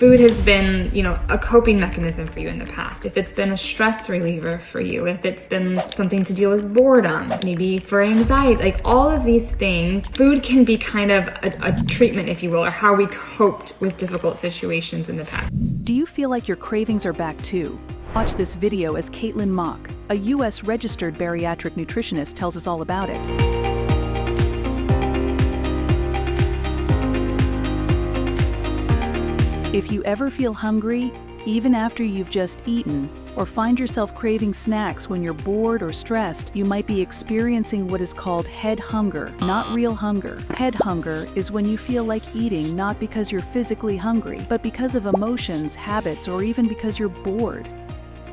Food has been, a coping mechanism for you in the past. If it's been a stress reliever for you, if it's been something to deal with boredom, maybe for anxiety, like all of these things, food can be kind of a treatment, if you will, or how we coped with difficult situations in the past. Do you feel like your cravings are back too? Watch this video as Katelyn Mock, a US registered bariatric nutritionist, tells us all about it. If you ever feel hungry, even after you've just eaten, or find yourself craving snacks when you're bored or stressed, you might be experiencing what is called head hunger, not real hunger. Head hunger is when you feel like eating not because you're physically hungry, but because of emotions, habits, or even because you're bored.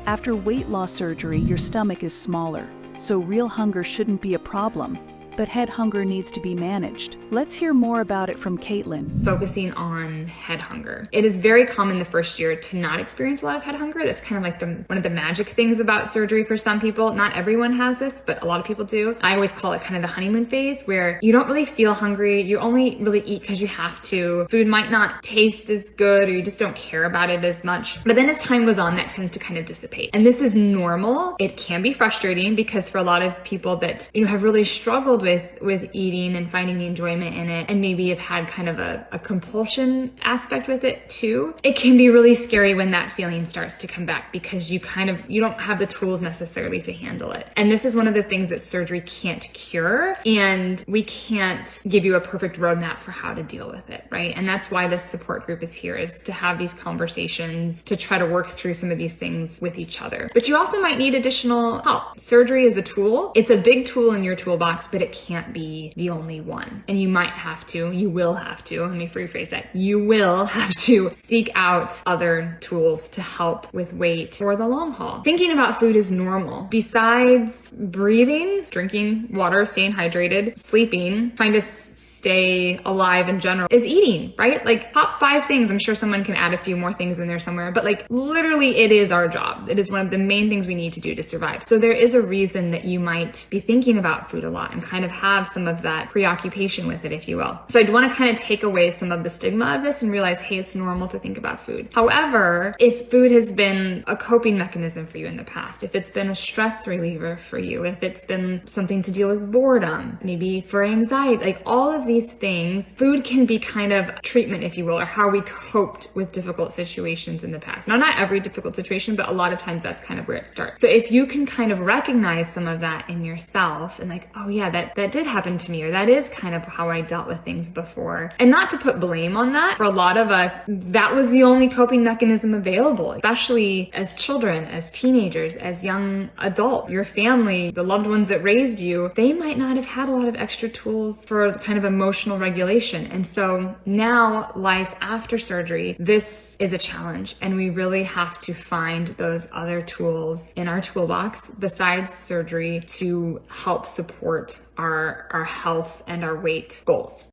After weight loss surgery, your stomach is smaller, so real hunger shouldn't be a problem. But head hunger needs to be managed. Let's hear more about it from Katelyn. Focusing on head hunger. It is very common the first year to not experience a lot of head hunger. That's kind of like one of the magic things about surgery for some people. Not everyone has this, but a lot of people do. I always call it kind of the honeymoon phase, where you don't really feel hungry. You only really eat because you have to. Food might not taste as good, or you just don't care about it as much. But then as time goes on, that tends to kind of dissipate. And this is normal. It can be frustrating because for a lot of people that, have really struggled with eating and finding the enjoyment in it, and maybe have had kind of a compulsion aspect with it too, it can be really scary when that feeling starts to come back because you don't have the tools necessarily to handle it. And this is one of the things that surgery can't cure, and we can't give you a perfect roadmap for how to deal with it, right? And that's why this support group is here, is to have these conversations, to try to work through some of these things with each other. But you also might need additional help. Surgery is a tool. It's a big tool in your toolbox, but it can't be the only one. And you will have to, let me rephrase that. You will have to seek out other tools to help with weight for the long haul. Thinking about food is normal. Besides breathing, drinking water, staying hydrated, sleeping, trying to stay alive in general, is eating, right? Like top 5 things. I'm sure someone can add a few more things in there somewhere, but like literally it is our job. It is one of the main things we need to do to survive. So there is a reason that you might be thinking about food a lot and kind of have some of that preoccupation with it, if you will. So I'd want to kind of take away some of the stigma of this and realize, hey, it's normal to think about food. However, if food has been a coping mechanism for you in the past, if it's been a stress reliever for you, if it's been something to deal with boredom, maybe for anxiety, like all of these things, food can be kind of treatment, if you will, or how we coped with difficult situations in the past. Now, not every difficult situation, but a lot of times that's kind of where it starts. So if you can kind of recognize some of that in yourself and like, oh yeah, that did happen to me, or that is kind of how I dealt with things before. And not to put blame on that. For a lot of us, that was the only coping mechanism available, especially as children, as teenagers, as young adults. Your family, the loved ones that raised you, they might not have had a lot of extra tools for kind of emotional regulation. And so now, life after surgery, this is a challenge, and we really have to find those other tools in our toolbox besides surgery to help support our health and our weight goals.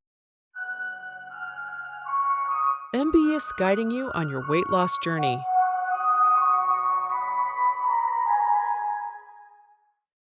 MBS guiding you on your weight loss journey.